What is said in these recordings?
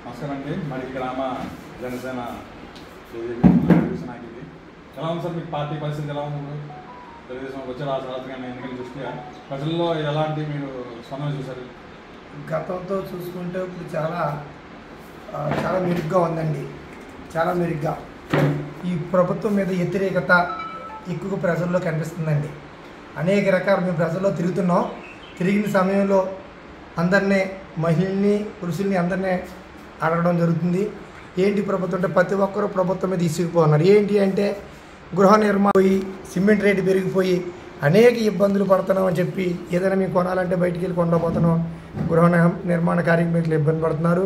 నమస్కారం అండి. మరి గ్రామ జనసేన నాయకుడికి ఎలా ఉంది సార్? మీకు పార్టీ పరిస్థితి ఎలా ఉంది? తెలుగుదేశం వచ్చే రాష్ట్ర ఎన్నికల దృష్ట్యా ప్రజల్లో ఎలాంటి మీరు స్పందన చూశారు? గతంతో చూసుకుంటే ఇప్పుడు చాలా మెరుగ్గా ఉందండి. చాలా మెరుగ్గా ఈ ప్రభుత్వం మీద వ్యతిరేకత ఎక్కువగా ప్రజల్లో కనిపిస్తుందండి. అనేక రకాలు మేము ప్రజల్లో తిరుగుతున్నాం. తిరిగిన సమయంలో అందరినీ, మహిళల్ని, పురుషుల్ని అందరినీ అడగడం జరుగుతుంది. ఏంటి ప్రభుత్వం అంటే ప్రతి ఒక్కరూ ప్రభుత్వం మీద ఇసుకుపోతున్నారు. ఏంటి అంటే గృహ నిర్మాణం పోయి, సిమెంట్ రేటు పెరిగిపోయి అనేక ఇబ్బందులు పడుతున్నామని చెప్పి ఏదైనా మేము కొనాలంటే బయటికి వెళ్ళి కొండపోతున్నాం. గృహ నిర్మాణ కార్మికులు ఇబ్బంది పడుతున్నారు.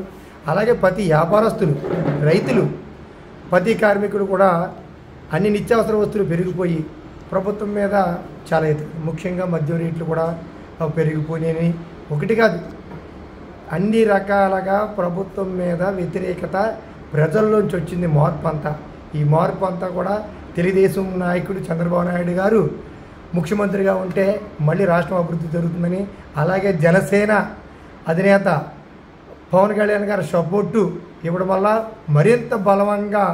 అలాగే ప్రతి వ్యాపారస్తులు, రైతులు, ప్రతి కార్మికుడు కూడా అన్ని నిత్యావసర వస్తువులు పెరిగిపోయి ప్రభుత్వం మీద చాలా ముఖ్యంగా మద్యం రేట్లు కూడా పెరిగిపోయినాయి. ఒకటి కాదు, అన్ని రకాలుగా ప్రభుత్వం మీద వ్యతిరేకత ప్రజల్లోంచి వచ్చింది. మార్పు అంతా, ఈ మార్పు అంతా కూడా తెలుగుదేశం నాయకుడు చంద్రబాబు నాయుడు గారు ముఖ్యమంత్రిగా ఉంటే మళ్ళీ రాష్ట్రం అభివృద్ధి జరుగుతుందని, అలాగే జనసేన అధినేత పవన్ కళ్యాణ్ గారి సపోర్టు ఇవ్వడం వల్ల మరింత బలవంగా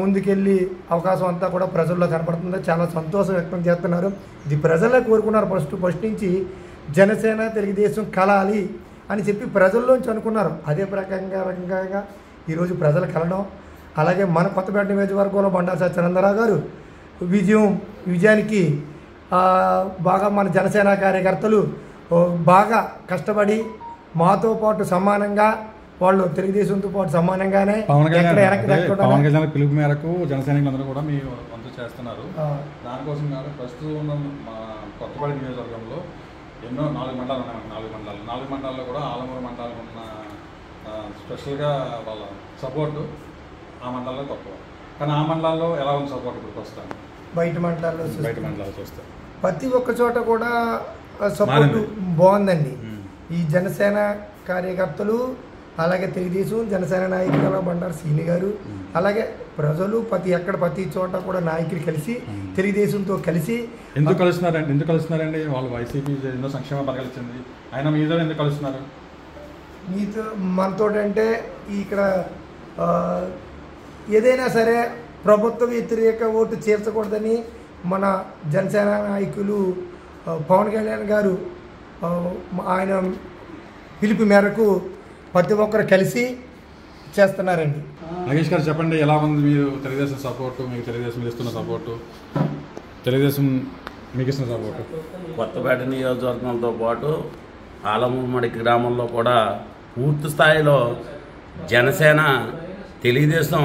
ముందుకెళ్ళి అవకాశం అంతా కూడా ప్రజల్లో కనపడుతుంది. చాలా సంతోషం వ్యక్తం చేస్తున్నారు. ఇది ప్రజలే కోరుకున్నారు. ఫస్ట్ నుంచి జనసేన తెలుగుదేశం కలాలి అని చెప్పి ప్రజల్లోంచి అనుకున్నారు. అదే ప్రకారంగా ఈరోజు ప్రజలు కలడం, అలాగే మన కొత్తపేట నియోజకవర్గంలో బండారు సత్యానందరావు గారు విజయానికి బాగా మన జనసేన కార్యకర్తలు బాగా కష్టపడి మాతో పాటు సమానంగా, వాళ్ళు తెలుగుదేశంతో పాటు సమానంగానే పవన్ కళ్యాణ్ పిలుపు మేరకు జనసైనికులందరూ కూడా మీ వంతు చేస్తున్నారు. దానికోసం ప్రస్తుతం ఉన్న మా కొత్తపేట నియోజకవర్గంలో ఎన్నో 4 మండలాలు ఉన్నాయి. 4 మండలాల్లో కూడా ఆలమూరు మండలం ఉన్న స్పెషల్గా వాళ్ళ సపోర్టు ఆ మండలాల్లో తక్కువ. కానీ ఆ మండలాల్లో ఎలా ఉంది సపోర్ట్? ఇప్పుడు వస్తాను బయట మండలాల్లో చూస్తాను. ప్రతి ఒక్క చోట కూడా సపోర్ట్ బాగుందండి. ఈ జనసేన కార్యకర్తలు, అలాగే తెలుగుదేశం జనసేన నాయకులు బండారు సీని గారు, అలాగే ప్రజలు ప్రతి చోట కూడా నాయకులు కలిసి తెలుగుదేశంతో కలిసి ఎందుకు కలుస్తున్నారండి? వాళ్ళు వైసీపీ ఎన్నో సంక్షేమ పథకాలు ఇచ్చింది, ఆయన మీతో ఎందుకు కలుస్తున్నారు? మీతో మనతో అంటే ఇక్కడ ఏదైనా సరే ప్రభుత్వ వ్యతిరేక ఓటు చేర్చకూడదని మన జనసేన నాయకులు పవన్ కళ్యాణ్ గారు ఆయన పిలుపు మేరకు ప్రతి ఒక్కరు కలిసి చేస్తున్నారండి. నాగేష్ గారు చెప్పండి, ఎలా ఉంది మీరు తెలుగుదేశం సపోర్టు? మీకు తెలుగుదేశం ఇస్తున్న సపోర్టు, తెలుగుదేశం మీకు ఇస్తున్న సపోర్టు? కొత్తపేట నియోజకవర్గంతో పాటు ఆలమూడి గ్రామంలో కూడా పూర్తి స్థాయిలో జనసేన తెలుగుదేశం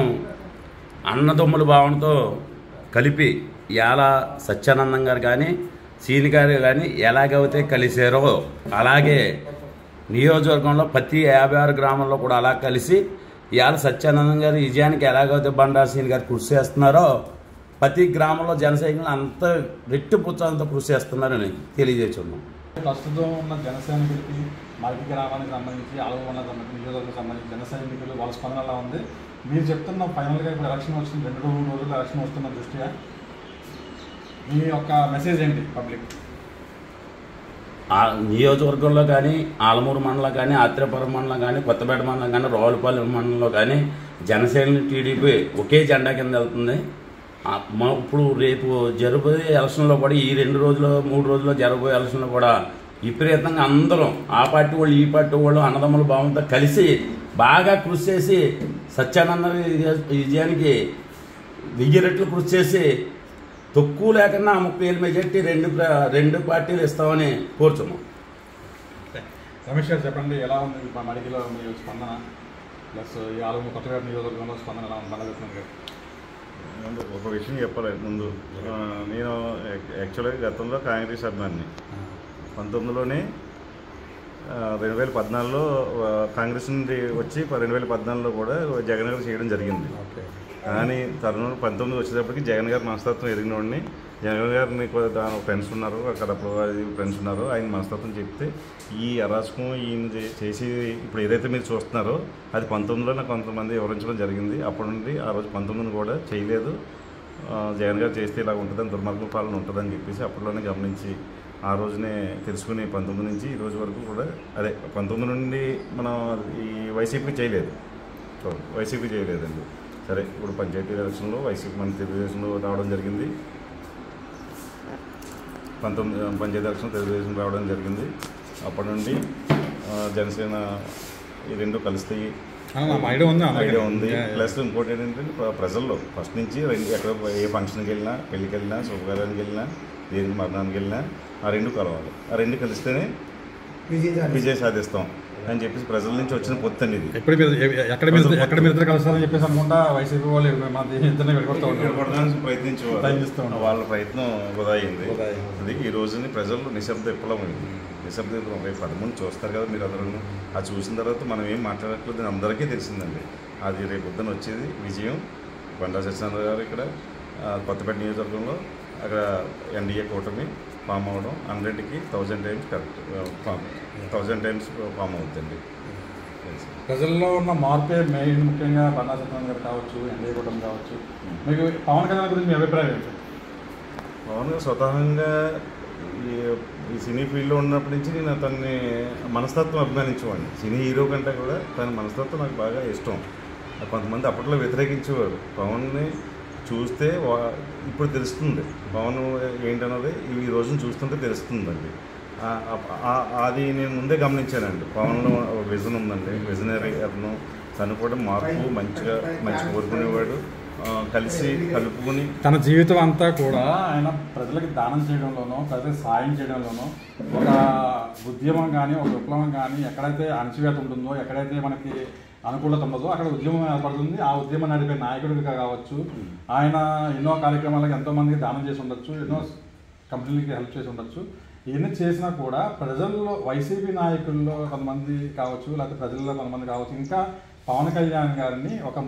అన్నదమ్ముల భావనతో కలిపి యాల సత్యానందం గారు కానీ సీని గారు కానీ ఎలాగైతే కలిసారో అలాగే నియోజకవర్గంలో ప్రతి 56 గ్రామాల్లో కూడా అలా కలిసి ఇవాళ సత్యానందం గారు విజయానికి ఎలాగైతే బండారు సీని గారు కృషి చేస్తున్నారో ప్రతి గ్రామంలో జనసైనికులు అంత రెట్టిపుచ్చంతో కృషి చేస్తున్నారని తెలియజేస్తున్నాం. ప్రస్తుతం ఉన్న జనసైనికులకి మల్కి గ్రామానికి సంబంధించి ఆలమూరు నియోజకవర్గం సంబంధించి జనసైనికులు వాళ్ళ స్పందన ఎలా ఉంది? మీరు చెప్తున్న ఫైనల్గా ఇప్పుడు ఎలక్షన్ వచ్చింది, 2-3 రోజులు ఎలక్షన్ వస్తున్న దృష్ట్యా మీ యొక్క మెసేజ్ ఏంటి పబ్లిక్? నియోజకవర్గంలో కానీ ఆలమూరు మండలం కానీ ఆత్రేయపురం మండలం కానీ కొత్తపేట మండలం కానీ రావులపల్లి మండలంలో కానీ జనసేన టీడీపీ ఒకే జెండా కింద వెళ్తుంది. ఇప్పుడు రేపు జరగబోయే ఎలక్షన్లో కూడా ఈ 2 రోజులు 3 రోజుల్లో జరగబోయే ఎలక్షన్లో కూడా విపరీతంగా అందరం ఆ పార్టీ వాళ్ళు ఈ పార్టీ వాళ్ళు అన్నదమ్ముల భావంతో కలిసి బాగా కృషి చేసి సత్యానంద విజయానికి 1000 రెట్లు కృషి చేసి తక్కువ లేకుండా 30,000 మెజార్టీ రెండు పార్టీలు ఇస్తామని కోరుచున్నాం. రమేష్ గారు చెప్పండి, ఎలా ఉంది మడికిలో మీ స్పందన ప్లస్ ఈ ఆలమూరు కొత్తపేట నియోజకవర్గంలో స్పందన ఎలా ఉంది? బండారు గారు ఒక విషయం చెప్పాలి ముందు. నేను యాక్చువల్గా గతంలో కాంగ్రెస్ అభిమాని. 19లోనే 2014లో కాంగ్రెస్ నుండి వచ్చి 2014లో కూడా జగన్ గారు చేయడం జరిగింది. కానీ తరుణం 19 వచ్చేటప్పటికి జగన్ గారి మనస్తత్వం ఎదిగిన వాడిని, జగన్ గారిని ఫ్రెండ్స్ ఉన్నారు, అక్కడ ఫ్రెండ్స్ ఉన్నారు, ఆయన మనస్తత్వం చెప్తే ఈ అరాచకం ఈయన చేసి ఇప్పుడు ఏదైతే మీరు చూస్తున్నారో అది 19లో నాకు కొంతమంది వివరించడం జరిగింది. అప్పటి నుండి ఆ రోజు 19 కూడా చేయలేదు, జగన్ గారు చేస్తే ఇలా ఉంటుందని, దుర్మార్గ పాలన ఉంటుందని చెప్పేసి అప్పట్లోనే గమనించి ఆ రోజునే తెలుసుకుని 19 నుంచి ఈ రోజు వరకు కూడా అదే 19 నుండి మనం ఈ వైసీపీ చేయలేదు. వైసీపీ చేయలేదండి. సరే, ఇప్పుడు పంచాయతీ ఎలక్షన్లో వైసీపీ మన తెలుగుదేశంలో రావడం జరిగింది. 19 పంచాయతీ ఎలక్షన్ తెలుగుదేశం రావడం జరిగింది. అప్పటి నుండి జనసేన ఈ రెండు కలుస్తాయి ఐడియా ఉంది. ప్లస్ ఇంకోటి ఏంటంటే ప్రజల్లో ఫస్ట్ నుంచి ఎక్కడ ఏ ఫంక్షన్కి వెళ్ళినా, పెళ్ళికి వెళ్ళినా, శుభకార్యానికి వెళ్ళినా, దేనికి మరణానికి వెళ్ళినా ఆ రెండు కలవాలి. ఆ రెండు కలిస్తేనే విజయ సాధిస్తాం అని చెప్పేసి ప్రజల నుంచి వచ్చిన పొత్తు అండి ఇది. ఎక్కడ మీరు ఇద్దరు కలుస్తారని చెప్పేసి అనుకుంటా వైసీపీ వాళ్ళు ప్రయత్నించేవారు. వాళ్ళ ప్రయత్నం వృధా అయింది. అది ఈ రోజుని ప్రజలు నిశ్శబ్ద విప్లవమైంది. నిశ్శబ్ద విప్లవం రేపు 13 చూస్తారు కదా మీరు అందరూ. అది చూసిన తర్వాత మనం ఏం మాట్లాడట్లేదు అందరికీ తెలిసిందండి. అది రేపు పొద్దున వచ్చేది విజయం. బండా సత్యనారాయణ గారు ఇక్కడ కొత్తపేట నియోజకవర్గంలో అక్కడ ఎన్డీఏ కూటమి ఫామ్ అవ్వడం 100కి 1000 టైమ్స్ కరెక్ట్ 1000 టైమ్స్ ఫామ్ అవుతుందండి. ప్రజల్లో ఉన్న మార్పే మెయిన్. ముఖ్యంగా బండా సత్యనారాయణ గారు కావచ్చు, ఎన్డీఏ కూటమి కావచ్చు. మీకు పవన్ కళ్యాణ్ గురించి మీ అభిప్రాయం ఏంటి? పవన్ గారు స్వతహాగా ఈ సినీ ఫీల్డ్లో ఉన్నప్పటి నుంచి నేను అతన్ని మనస్తత్వం అభిమానించేవాడిని. సినీ హీరో కంటే కూడా తన మనస్తత్వం నాకు బాగా ఇష్టం. కొంతమంది అప్పట్లో వ్యతిరేకించేవారు. పవన్ని చూస్తే ఇప్పుడు తెలుస్తుంది పవన్ ఏంటన్నది ఈ రోజున చూస్తుంటే తెలుస్తుందండి. అది నేను ముందే గమనించానండి. పవన్లో విజన్ ఉందండి, విజనరీ అతను. తను కూడా మార్పు మంచి కోరుకునేవాడు. కలిసి కలుపుకొని తన జీవితం అంతా కూడా ఆయన ప్రజలకు దానం చేయడంలోనో, ప్రజలకు సాయం చేయడంలోనో, ఒక ఉద్యమం కానీ, ఒక విప్లవం కానీ, ఎక్కడైతే అణచివేత ఉంటుందో, ఎక్కడైతే మనకి అనుకూలత ఉండదో అక్కడ ఉద్యమం ఏర్పడుతుంది. ఆ ఉద్యమం నడిపే నాయకుడిగా కావచ్చు, ఆయన ఎన్నో కార్యక్రమాలకు ఎంతోమందికి దానం చేసి ఉండొచ్చు, ఎన్నో కంపెనీలకి హెల్ప్ చేసి ఉండొచ్చు. ఇవన్నీ చేసినా కూడా ప్రజల్లో వైసీపీ నాయకుల్లో కొంతమంది కావచ్చు, లేకపోతే ప్రజల్లో కొంతమంది కావచ్చు, ఇంకా పవన్ కళ్యాణ్ గారిని ఒక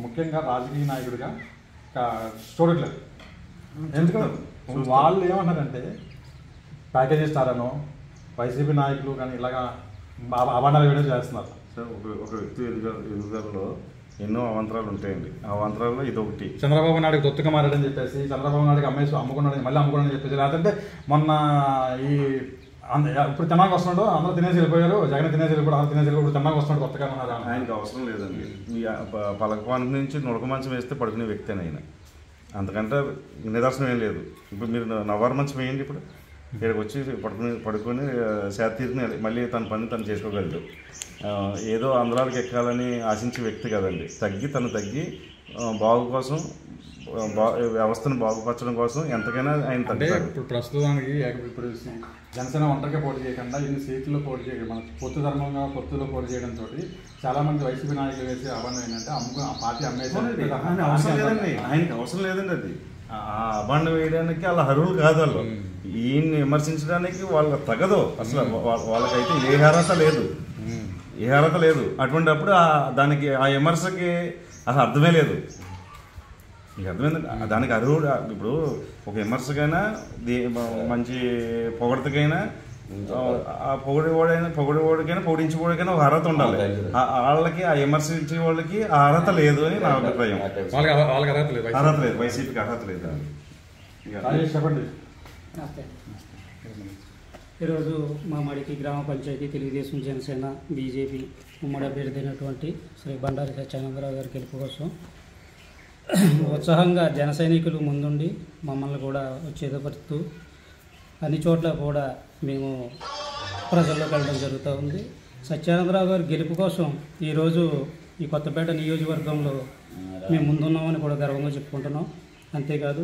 ముఖ్యంగా రాజకీయ నాయకుడిగా చూడట్లేదు. ఎందుకంటే వాళ్ళు ఏమన్నారంటే ప్యాకేజీ స్టార్ అనో వైసీపీ నాయకులు కానీ ఇలాగా అవాండాలు వీడియో చేస్తున్నారు. సార్, ఒక వ్యక్తి ఎదుగుదలలో ఎన్నో అవాంతరాలు ఉంటాయండి. ఆ అవాంతరాల్లో ఇదొకటి. చంద్రబాబు నాయుడు తొత్తుగా మారాడని చెప్పేసి, చంద్రబాబు నాయుడుకి అమ్ముకున్నాడని మళ్ళీ అమ్ముకున్నాడని చెప్పేసి, లేదంటే మొన్న ఈ ఇప్పుడు తిన్నాక వస్తున్నాడు, అందరూ తినేసి వెళ్ళిపోయారు, జగన్ తినేసి వెళ్ళిపోయాడు, అందరూ తినేసి వెళ్ళిపోయాడు, తిన్నాక వస్తున్నాడు కొత్తగా అన్నారు. ఆయనకి అవసరం లేదండి. ఈ పలకపానికి నుంచి నుడక మంచం వేస్తే పడుకునే వ్యక్తి అని ఆయన. అంతకంటే నిదర్శనం ఏం లేదు. ఇప్పుడు మీరు నవారు మంచం వేయండి, ఇప్పుడు ఇక్కడికి వచ్చి పడుకొని శాత తీరుని మళ్ళీ తన పని తను చేసుకోగలడు. ఏదో ఆంధ్రాలకు ఎక్కాలని ఆశించే వ్యక్తి కదండి. తను తగ్గి బాగు కోసం, వ్యవస్థను బాగుపరచడం కోసం ఎంతకైనా ఆయన తగ్గుతారు. ఇప్పుడు ప్రస్తుతానికి ఇప్పుడు జనసేన ఒంటరిగా పోటీ చేయకుండా ఇన్ని సీట్లు పోటీ చేయడం, మన పొత్తులో పోటీ చేయడంతో చాలా మంది వైసీపీ నాయకులు వేసి అభాండం ఏంటంటే ఆ పార్టీ అమ్మేసి ఆయనకి అవసరం లేదండి. అది ఆ అభాండం వేయడానికి వాళ్ళ అర్హులు కాదు. వాళ్ళు ఈయన్ని విమర్శించడానికి వాళ్ళకి తగదు అసలు. వాళ్ళకైతే ఏ అర్హత లేదు. అటువంటి అప్పుడు దానికి ఆ విమర్శకి అసలు అర్థమే లేదు. మీకు అర్థమైందండి. దానికి అర్హుడు ఇప్పుడు ఒక విమర్శకైనా మంచి పొగడతకైనా ఆ పొగిడేవాడికైనా పొగిడించేవాడికైనా ఒక అర్హత ఉండాలి. వాళ్ళకి ఆ విమర్శించే వాళ్ళకి ఆ అర్హత లేదు అని నా అభిప్రాయం. అర్హత లేదు, వైసీపీకి అర్హత లేదు. చెప్పండి. ఈరోజు మా మడికి గ్రామ పంచాయతీ తెలుగుదేశం, జనసేన, బీజేపీ ఉమ్మడి అభ్యర్థి అయినటువంటి శ్రీ బండారి సత్యానందరావు గారి గెలుపు కోసం ఉత్సాహంగా జన సైనికులు ముందుండి మమ్మల్ని కూడా చేతపరుస్తూ అన్ని చోట్ల కూడా మేము ప్రజల్లోకి వెళ్ళడం జరుగుతూ ఉంది. సత్యానందరావు గారి గెలుపు కోసం ఈరోజు ఈ కొత్తపేట నియోజకవర్గంలో మేము ముందున్నామని కూడా గర్వంగా చెప్పుకుంటున్నాం. అంతేకాదు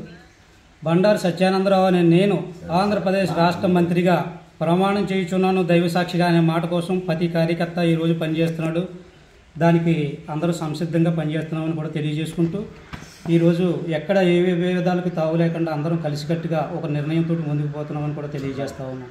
బండారు సత్యానందరావు అనే నేను ఆంధ్రప్రదేశ్ రాష్ట్ర మంత్రిగా ప్రమాణం చేయుచున్నాను దైవ సాక్షిగా అనే మాట కోసం ప్రతి కార్యకర్త ఈరోజు పనిచేస్తున్నాడు. దానికి అందరూ సంసిద్ధంగా పనిచేస్తున్నామని కూడా తెలియజేసుకుంటూ ఈరోజు ఎక్కడ ఏ విభేదాలకు తావు లేకుండా అందరం కలిసికట్టుగా ఒక నిర్ణయంతో ముందుకు పోతున్నామని కూడా తెలియజేస్తా ఉన్నాం.